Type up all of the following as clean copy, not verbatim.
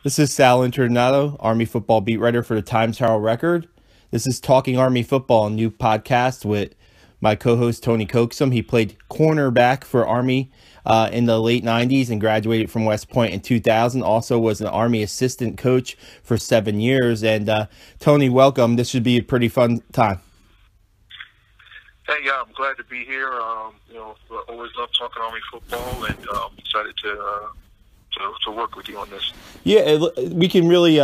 This is Sal Internado, Army football beat writer for the Times-Herald Record. This is Talking Army Football, a new podcast with my co-host Tony Coaxum. He played cornerback for Army in the late 90s and graduated from West Point in 2000. Also was an Army assistant coach for 7 years. And Tony, welcome. This should be a pretty fun time. Hey, yeah, I'm glad to be here. I always love talking Army football, and I'm excited to work with you on this. Yeah, we can really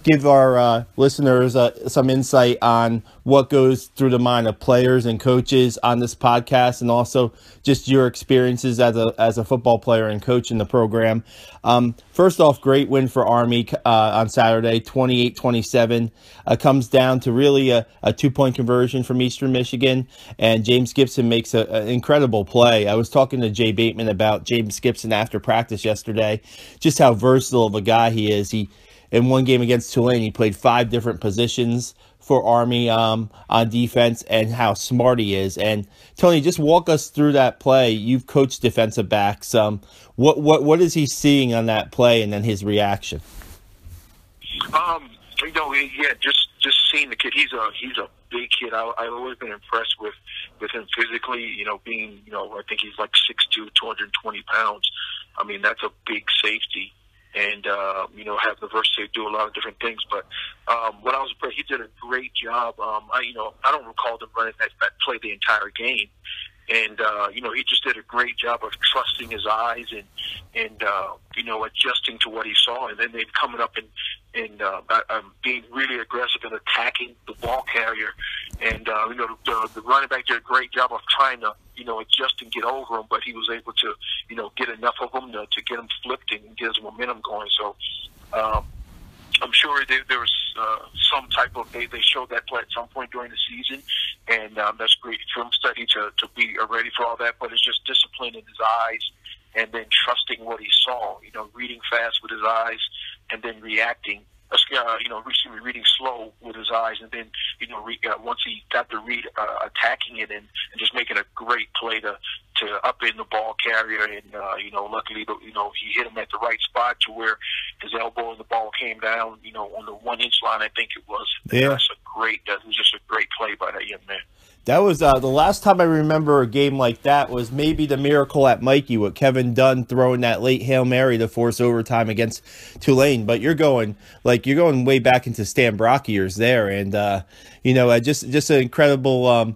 give our listeners some insight on what goes through the mind of players and coaches on this podcast, and also just your experiences as a football player and coach in the program. First off, great win for Army on Saturday, 28-27. Comes down to really a 2-point conversion from Eastern Michigan, and James Gibson makes an incredible play. I was talking to Jay Bateman about James Gibson after practice yesterday, just how versatile of a guy he is. In one game against Tulane, he played 5 different positions for Army on defense, and how smart he is. And Tony, just walk us through that play. You've coached defensive backs. What is he seeing on that play, and then his reaction? Just seeing the kid. He's a big kid. I've always been impressed with him physically. Being I think he's like 6'2", 220 pounds. I mean, that's a big safety. And, have the versatility to do a lot of different things. But when I was a player, he did a great job. I don't recall them running that play the entire game. And, he just did a great job of trusting his eyes and adjusting to what he saw. And then they coming up and being really aggressive and attacking the ball carrier. And, the running back did a great job of trying to, adjust and get over him, but he was able to, get enough of them to get him flipped and get his momentum going. So I'm sure there was some type of, they showed that play at some point during the season, and that's great film study to be ready for all that, but it's just discipline in his eyes and then trusting what he saw, reading fast with his eyes and then reacting. Reading slow with his eyes, and then once he got the read, attacking it and just making a great play to up in the ball carrier, and luckily he hit him at the right spot to where his elbow and the ball came down, on the 1-inch line, I think it was. Yeah, that was just a great play by that young man. That was the last time I remember a game like that was maybe the Miracle at Mikey with Kevin Dunn throwing that late Hail Mary to force overtime against Tulane. But you're going way back into Stan Brock years there, and just an incredible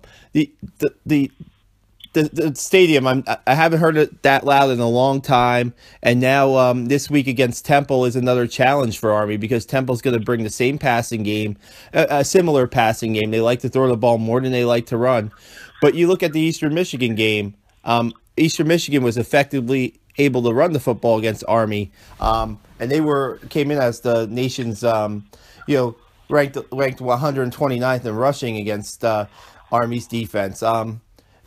the stadium. I haven't heard it that loud in a long time, and now this week against Temple is another challenge for Army, because Temple's going to bring the same passing game, a similar passing game. They like to throw the ball more than they like to run. But you look at the Eastern Michigan game. Eastern Michigan was effectively able to run the football against Army, and they came in as the nation's ranked 129th in rushing against Army's defense.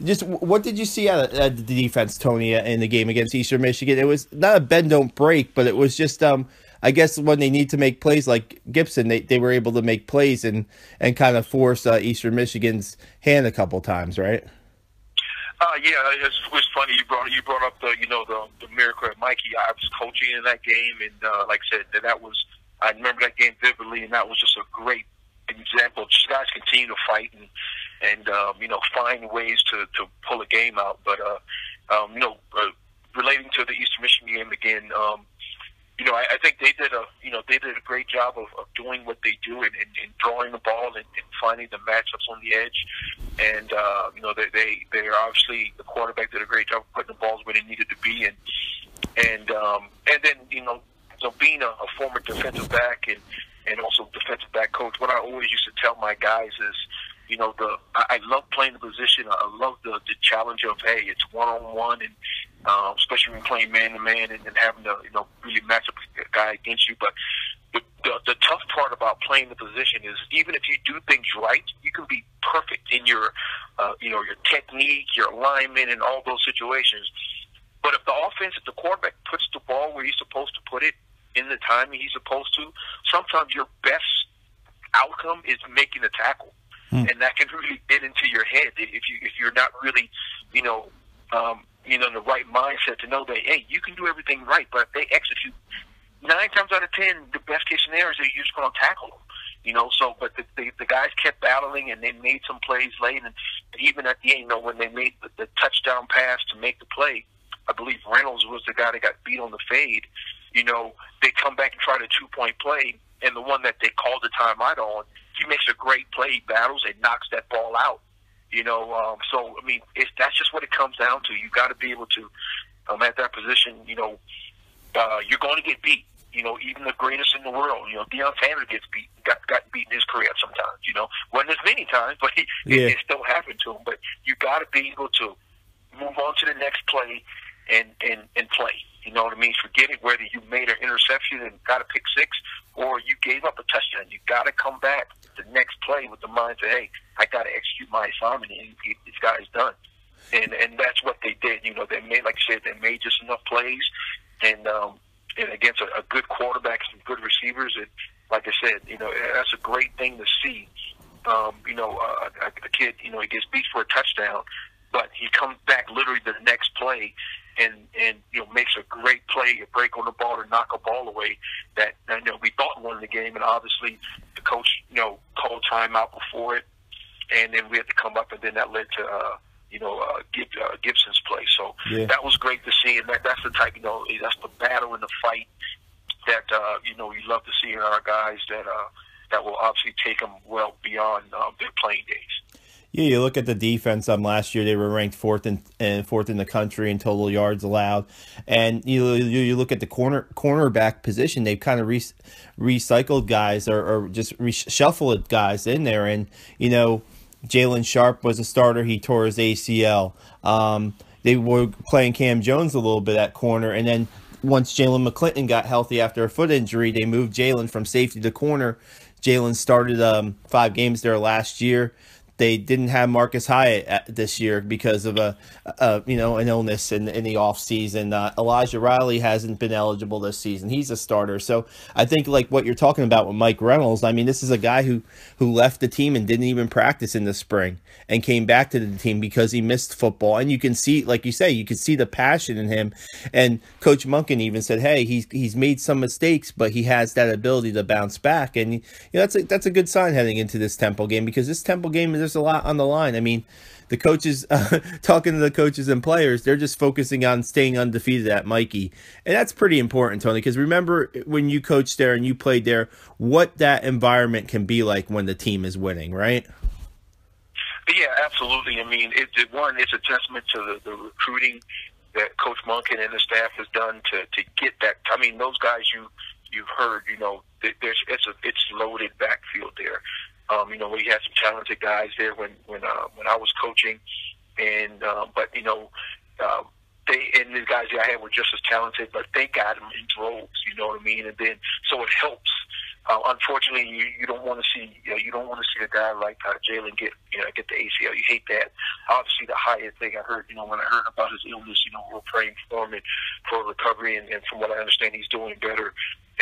Just what did you see out of the defense, Tony, in the game against Eastern Michigan? It was not a bend don't break, but it was just I guess when they need to make plays like Gibson, they were able to make plays and kind of force Eastern Michigan's hand a couple times, right? It was funny you brought up the Miracle at Mikey. I was coaching in that game, and like I said, I remember that game vividly, and that was just a great example. Just guys continue to fight and find ways to pull a game out. But relating to the Eastern Michigan game again, I think they did a great job of doing what they do and drawing the ball and finding the matchups on the edge. And they are obviously, the quarterback did a great job of putting the balls where they needed to be, and then being a former defensive back and also defensive back coach, what I always used to tell my guys is, I love playing the position. I love the challenge of, hey, it's one-on-one, and especially when playing man-to-man and having to, really match up a guy against you. But the tough part about playing the position is, even if you do things right, you can be perfect in your technique, your alignment, and all those situations. But if the quarterback puts the ball where he's supposed to put it in the timing he's supposed to, sometimes your best outcome is making the tackle. And that can really get into your head if you're not really, in the right mindset to know that, hey, you can do everything right, but if they execute 9 times out of 10, the best case scenario is that you're just going to tackle them. So, but the guys kept battling, and they made some plays late, and even at the end, when they made the touchdown pass to make the play, I believe Reynolds was the guy that got beat on the fade. They come back and try the 2-point play, and the one that they called the timeout on, he makes a great play, he battles, and knocks that ball out. So, I mean, that's just what it comes down to. You got to be able to, at that position, you're going to get beat. Even the greatest in the world, Deion Sanders gets beat, got beat in his career sometimes, wasn't as many times, but it still happened to him. But you got to be able to move on to the next play and play. You know what I mean? Forget it, whether you made an interception and got a pick six or you gave up a touchdown. You got to come back the next play with the mind that, hey, I got to execute my assignment and get this guy's done. And that's what they did. They made, like I said, they made just enough plays, and against a good quarterback, some good receivers, and like I said, that's a great thing to see. A kid, he gets beat for a touchdown, but he comes back literally the next play and makes a great play, a break on the ball to knock a ball away that we thought won the game, and obviously the coach called timeout before it, and then we had to come up, and then that led to Gibson's play. So that was great to see, and that's the type, that's the battle and the fight that you love to see in our guys that will obviously take them well beyond their playing days. Yeah, you look at the defense. Last year they were ranked fourth in the country in total yards allowed, and you look at the cornerback position. They've kind of recycled guys or just reshuffled guys in there, and Jalen Sharp was a starter. He tore his ACL. They were playing Cam Jones a little bit at corner, and then once Jalen McClinton got healthy after a foot injury, they moved Jalen from safety to corner. Jalen started 5 games there last year. They didn't have Marcus Hyatt this year because of an illness in the offseason. Elijah Riley hasn't been eligible this season. He's a starter. So I think like what you're talking about with Mike Reynolds, I mean, this is a guy who left the team and didn't even practice in the spring and came back to the team because he missed football. And you can see, like you say, you can see the passion in him. And Coach Monken even said, hey, he's made some mistakes, but he has that ability to bounce back. And that's a good sign heading into this Temple game, because this Temple game is there's a lot on the line. I mean, the coaches, talking to the coaches and players, they're just focusing on staying undefeated at Mikey. And that's pretty important, Tony, because remember when you coached there and you played there, what that environment can be like when the team is winning, right? Yeah, absolutely. I mean, it's a testament to the recruiting that Coach Monken and the staff has done to get that. I mean, those guys you've heard, it's loaded backfield there. We had some talented guys there when I was coaching, and the guys that I had were just as talented, but they got them in droves. You know what I mean? And then so it helps. Unfortunately, you don't want to see a guy like Jalen get the ACL. You hate that. Obviously, the highest thing I heard, when I heard about his illness, we're praying for him and for recovery, and from what I understand, he's doing better.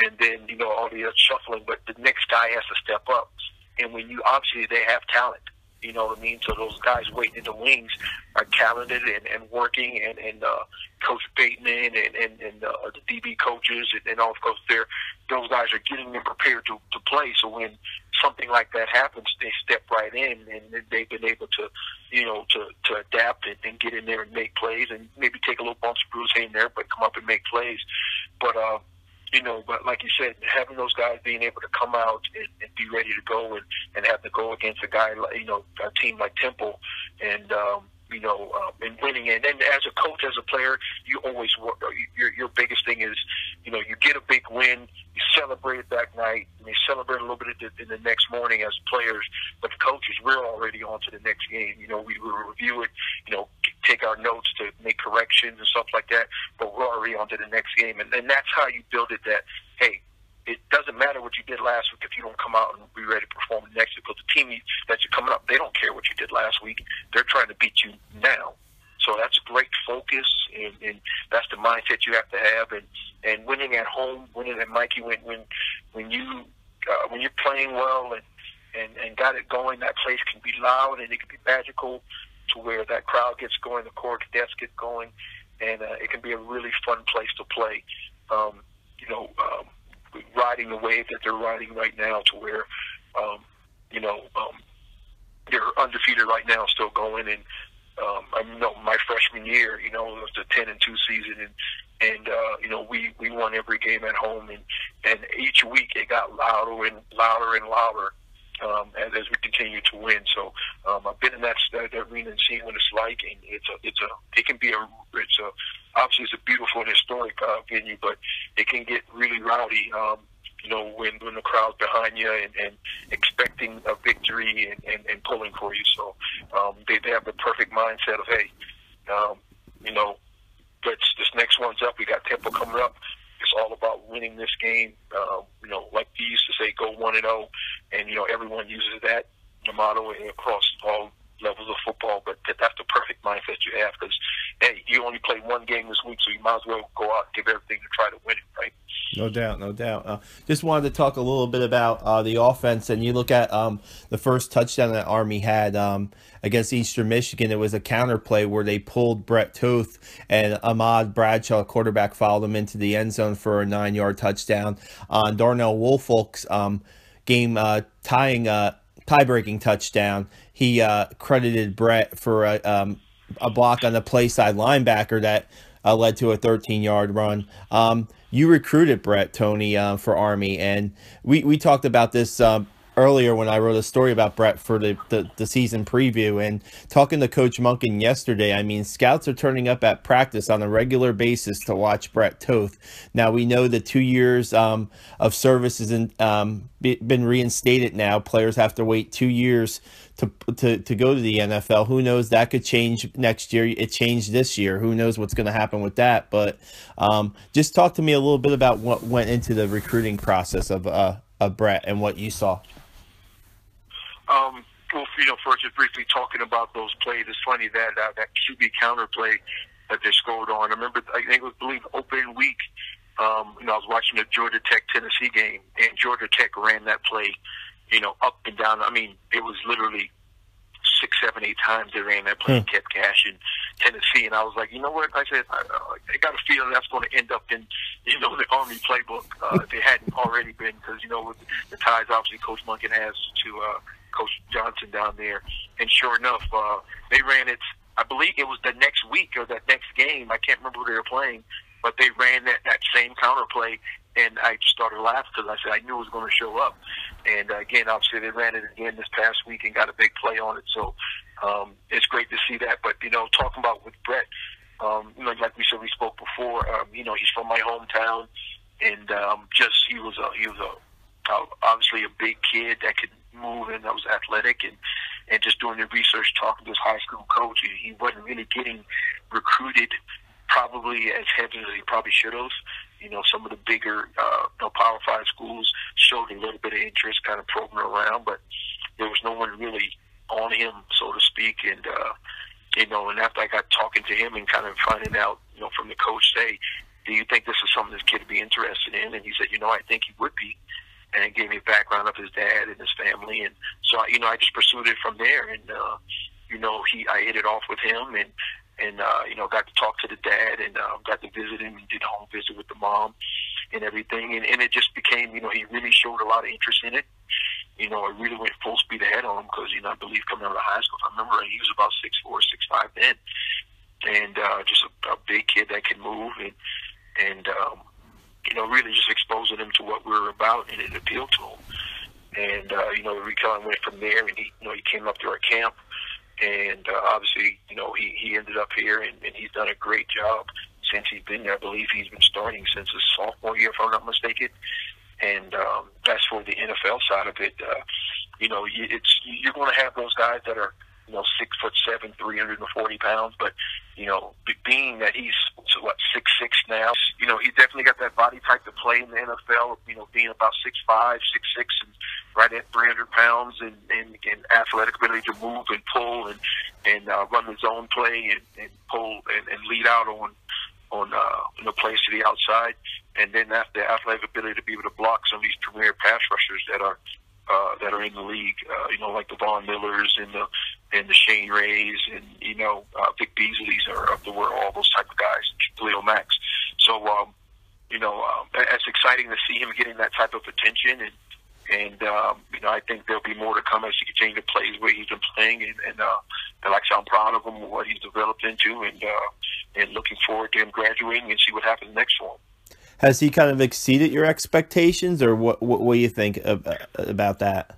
And then all the other shuffling, but the next guy has to step up. And when obviously they have talent, you know what I mean? So those guys waiting in the wings are talented and working, and Coach Bateman and the DB coaches and all of course those guys are getting them prepared to play. So when something like that happens, they step right in, and they've been able to, to adapt and get in there and make plays, and maybe take a little bumps, bruise here and there, but come up and make plays. But but like you said, having those guys being able to come out and be ready to go and have to go against a guy, a team like Temple, and and winning. And then as a coach, as a player, you always work. Your biggest thing is, you get a big win, you celebrate it that night, and you celebrate a little bit in the next morning as players. But the coaches, we're already on to the next game. We will review it, take our notes to make corrections and stuff like that. But we're already on to the next game, and that's how you build it. That hey, it doesn't matter what you did last week if you don't come out and be ready to perform next week. Because the team that you're coming up, they don't care what you did last week. They're trying to beat you now. So that's great focus, and that's the mindset you have to have. And winning at home, winning at Mikey, when you're playing well and got it going, that place can be loud and it can be magical to where that crowd gets going, the core cadets get going, and it can be a really fun place to play. riding the wave that they're riding right now, to where, you know, they're undefeated right now, still going. And I know my freshman year, you know, it was the 10-2 season, and you know, we won every game at home, and each week it got louder and louder and louder as we continue to win. So I've been in that arena and seen what it's like, and obviously it's a beautiful and historic venue, but it can get really rowdy. You know, when the crowd's behind you and expecting a victory and pulling for you. So they have the perfect mindset of, hey, you know, this next one's up. We got Temple coming up. It's all about winning this game. You know, like you used to say, go 1-0, and you know, everyone uses that motto across all levels of football. But that's the perfect mindset you have, because hey, you only play one game this week, so you might as well go out and give everything to try to win it, right? No doubt, no doubt. Just wanted to talk a little bit about the offense, and you look at the first touchdown that Army had against Eastern Michigan. It was a counter play where they pulled Brett Toth, and Ahmad Bradshaw, quarterback, followed him into the end zone for a 9-yard touchdown. On Darnell Woolfolk's tie-breaking touchdown, he credited Brett for a block on the play side linebacker that led to a 13-yard run. You recruited Brett, Tony, for Army, and we talked about this earlier when I wrote a story about Brett for the season preview. And talking to Coach Monken yesterday, I mean, scouts are turning up at practice on a regular basis to watch Brett Toth. Now, we know the 2 years of service has been reinstated now. Players have to wait 2 years to go to the NFL. Who knows? That could change next year. It changed this year. Who knows what's going to happen with that? But just talk to me a little bit about what went into the recruiting process of Brett and what you saw. Well, you know, first just briefly talking about those plays, it's funny that that QB counter play that they scored on. I remember, I think it was, opening week. You know, I was watching the Georgia Tech Tennessee game, and Georgia Tech ran that play, you know, up and down. I mean, it was literally 6, 7, 8 times they ran that play and kept cashing Tennessee. And I was like, you know what? I said, I got a feeling that's going to end up in, you know, the Army playbook if it hadn't already been, because, you know, with the ties obviously Coach Monken has to Coach Johnson down there. And sure enough, they ran it, I believe it was the next week or that next game. I can't remember who they were playing, but they ran that same counter play. And I just started laughing because I said I knew it was going to show up. And again, obviously they ran it again this past week and got a big play on it. So it's great to see that. But, you know, talking about with Brett, you know, like we said, we spoke before, you know, he's from my hometown, and he was obviously a big kid that could move and that was athletic, and just doing the research, talking to his high school coach, he wasn't really getting recruited probably as heavily as he probably should have. You know, some of the bigger Power 5 schools showed a little bit of interest, kind of probing around, but there was no one really on him, so to speak. And, you know, and after I got talking to him and kind of finding out, you know, from the coach, say, do you think this is something this kid would be interested in? And he said, you know, I think he would be. And it gave me a background of his dad and his family. And so, you know, I just pursued it from there. And, you know, I hit it off with him, and you know, got to talk to the dad, and got to visit him and did a home visit with the mom and everything. And it just became, you know, he really showed a lot of interest in it. You know, I really went full speed ahead on him because, you know, I believe coming out of high school, I remember he was about 6'4", 6'5" then. And just a big kid that can move, and you know, really just exposing him to what we were about, and it appealed to him. And, you know, we kind of went from there, and he came up to our camp, and obviously, you know, he ended up here, and he's done a great job since he's been there. I believe he's been starting since his sophomore year, if I'm not mistaken. And that's for the NFL side of it. You know, you're going to have those guys that are, you know, 6'7", 340 pounds, but, you know, being that he's 6'6" now, you know, he definitely got that body type to play in the NFL. You know, being about 6'5", 6'6", and right at 300 pounds, and athletic ability to move and pull and run his own play and pull and lead out on you know, plays to the outside, and then after the athletic ability to be able to block some of these premier pass rushers that are in the league, you know, like the Von Millers and the Shane Rays, and, you know, Vic Beasley's are of the world, all those type of guys, Khalil Max. So, it's exciting to see him getting that type of attention, and I think there'll be more to come as he continues to play where he's been playing, and like I said, I'm proud of him, what he's developed into, and looking forward to him graduating and see what happens next for him. Has he kind of exceeded your expectations, or what do you think about that?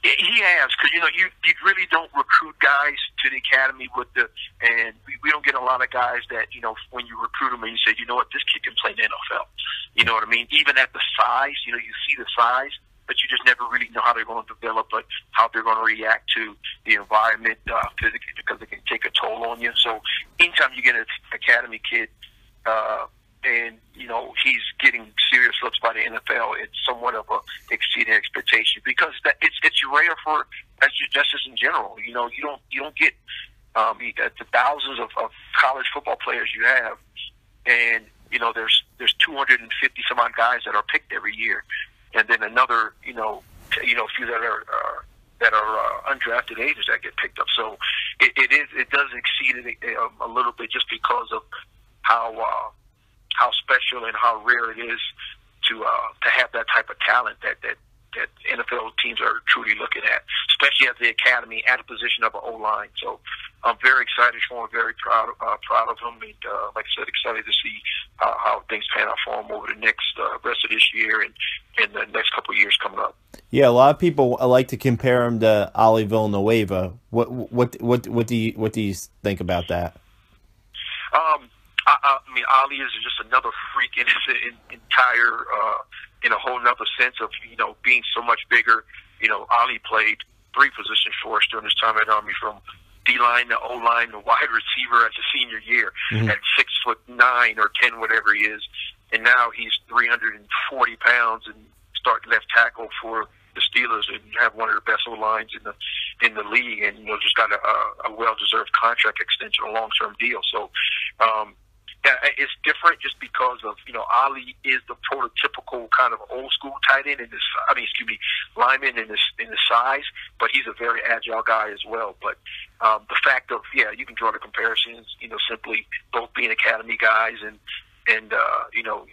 He has, because you really don't recruit guys to the academy and we don't get a lot of guys that when you recruit them and you say, you know what, this kid can play in the NFL. You know what I mean? Even at the size, you see the size, but you just never really know how they're going to develop, but how they're going to react to the environment physically, because it can take a toll on you. So anytime you get an academy kid, and he's getting serious looks by the NFL, it's somewhat of a exceeding expectation, because it's rare for just as in general. You don't get the thousands of college football players you have, and there's 250 some odd guys that are picked every year, and then another few that are undrafted agents that get picked up. So it does exceed it a little bit, just because of how special and how rare it is to have that type of talent that NFL teams are truly looking at, especially at the academy at a position of an O-line. So I'm very excited for him, very proud of him, and like I said, excited to see how things pan out for him over the next rest of this year and the next couple of years coming up. Yeah, a lot of people like to compare him to Ali Villanueva. What do you think about that? I mean, Ali is just another freak in his entire, in a whole nother sense of, being so much bigger. Ali played 3 positions for us during his time at Army, from D-line to O-line to wide receiver as a senior year, at 6'9" or 10, whatever he is. And now he's 340 pounds and start left tackle for the Steelers and have one of the best O-lines in the league, and just got a well-deserved contract extension, a long-term deal. So it's different just because of Ali is the prototypical kind of old school tight end lineman in the size, but he's a very agile guy as well. But the fact of you can draw the comparisons, simply both being academy guys and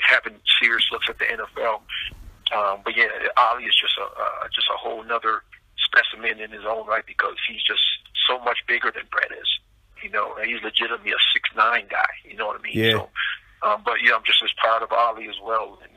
having serious looks at the NFL. But yeah, Ali is just a whole nother specimen in his own right, because he's just so much bigger than Brett is. He's legitimately a 6'9" guy. You know what I mean? Yeah. So, but yeah, I'm just as proud of Ali as well, and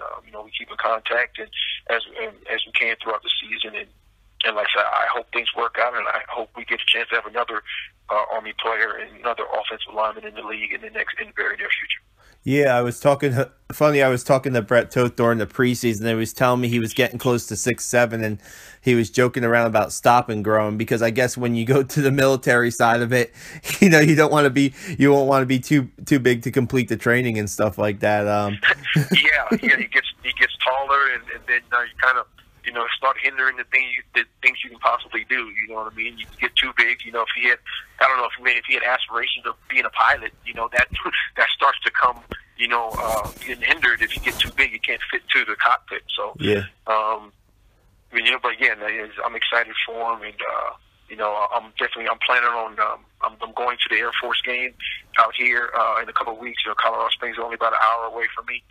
we keep in contact and as we can throughout the season, and like I said, I hope things work out, and I hope we get a chance to have another Army player and another offensive lineman in the league in the very near future. Yeah, I was talking to Brett Toth during the preseason. He was telling me he was getting close to 6'7", and he was joking around about stop and growing, because I guess when you go to the military side of it, you won't want to be too big to complete the training and stuff like that. Yeah, he gets taller, and then you kind of start hindering the things you can possibly do. You know what I mean? You get too big. If he had, I don't know if he had aspirations of being a pilot, that starts to come, getting hindered. If you get too big, you can't fit to the cockpit. So yeah. But again, I'm excited for him, and I'm planning on I'm going to the Air Force game out here in a couple of weeks. Colorado Springs is only about an hour away from me.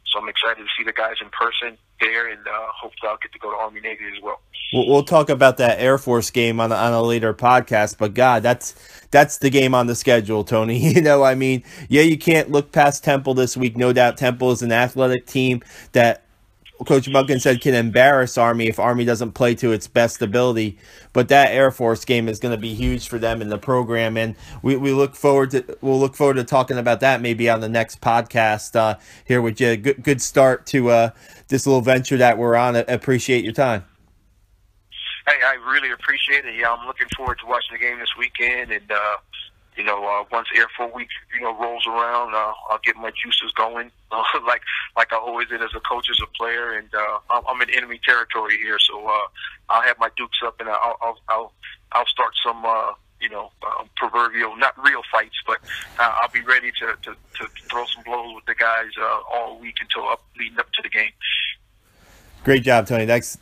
So I'm excited to see the guys in person there, and hopefully I'll get to go to Army Navy as well. We'll talk about that Air Force game on a later podcast, but God, that's the game on the schedule, Tony. You can't look past Temple this week. No doubt Temple is an athletic team that Coach Monken said can embarrass Army if Army doesn't play to its best ability. But that Air Force game is going to be huge for them in the program, and we'll look forward to talking about that maybe on the next podcast here with you. Good start to this little venture that we're on. I appreciate your time. Hey, I really appreciate it. Yeah, I'm looking forward to watching the game this weekend, and once Air Force Week rolls around, I'll get my juices going, like I always did as a coach, as a player, and I'm in enemy territory here, so I'll have my dukes up, and I'll start some proverbial, not real fights, but I'll be ready to throw some blows with the guys all week leading up to the game. Great job, Tony. Thanks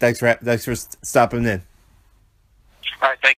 for stopping in. All right, thank you.